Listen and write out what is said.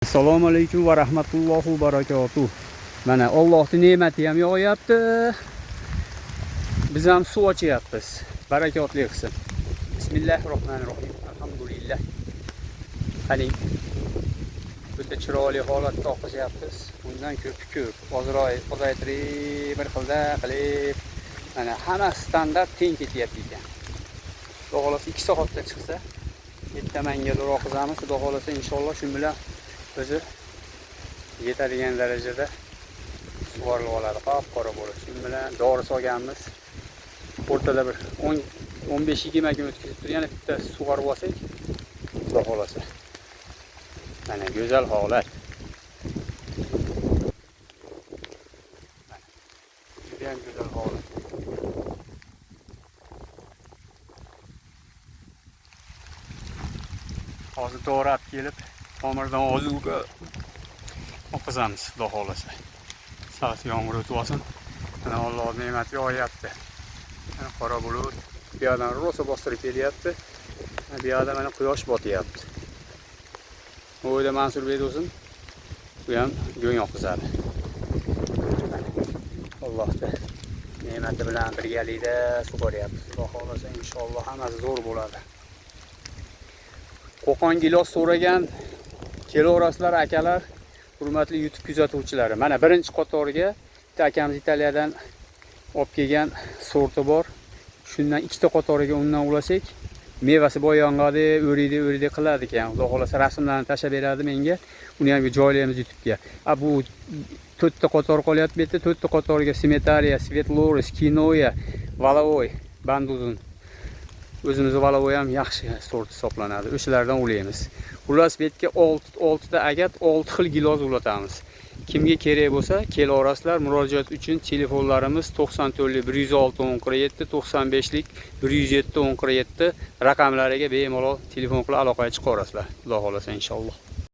Assalomu alaykum va rahmatullohi va barakatuh. Mana Allohning ne'mati ham yog'yapti. Biz ham suv ochyapmiz. Barakotli qilsin. Bismillahirrohmanirrohim. Alhamdulillah. Qarang. Juda chiroyli holatda oqyapmiz. Bundan ko'p ozaytirib, bir xilda qilib, mana hamma standart teng ketyapti ekan. Xudo xolasa 2 soatda chiqsa, ertamanga oqizamiz. Xudo xolasa inshaalloh shu bilan o'zi yetadigan darajada sug'orilib oladi, qop-qora bo'lib. Shu bilan dori solganmiz. O'rtada bir 15-20 kun o'tkazib turib, yana bitta sug'orib olsak, xudo xolasa. Mana go'zal holat. Juda ham go'zal holat. Hozir to'g'rab kelib, tomirdan ozuqa oqizamiz, xudo xolasa. Soat yomg'ir o'tib olsin. Mana Alloh ne'mati yog'yapti. Mana qora bulut bu yerdan rosa bostirib kelyapti. Bu yerda mana quyosh botyapti. O'yda Mansur Bedovsin bu ham go'ng oqizadi. Allohning ne'mati bilan birgalikda sug'oryapmiz. Xudo xolasa inshaalloh hammasi zo'r bo'ladi. Qo'qon gilos so'ragan kelaverasizlar akalar, hurmatli YouTube kuzatuvchilari. Mana birinchi qatoriga bitta akamiz Italiyadan olib kelgan sorti bor. Shundan ikkita qatoriga undan ulasak, mevasi boyong'adi, o'riydi qiladi ekan. Xudo xolasa rasmlarni tashlab beradi menga. Uni ham joylaymiz YouTube'ga. Bu 4ta qator qolyapti. Bu yerda 4ta qatoriga Simetariya, Svetloris, Kinoya, Valovoy, Banduzun. O'zimiz Valovoy ham yaxshi sort hisoblanadi. O'shalardan ulaymiz. Xullas bu yerga 6 ta agat, 6 xil gilos ulatamiz. Kimga kerak bo'lsa, kelaverasizlar. Murojaat uchun telefonlarimiz 94 106 17 95 107 17 raqamlariga bemalol telefon qilib aloqaga chiqaverasizlar. Xudo xolasa inshaalloh.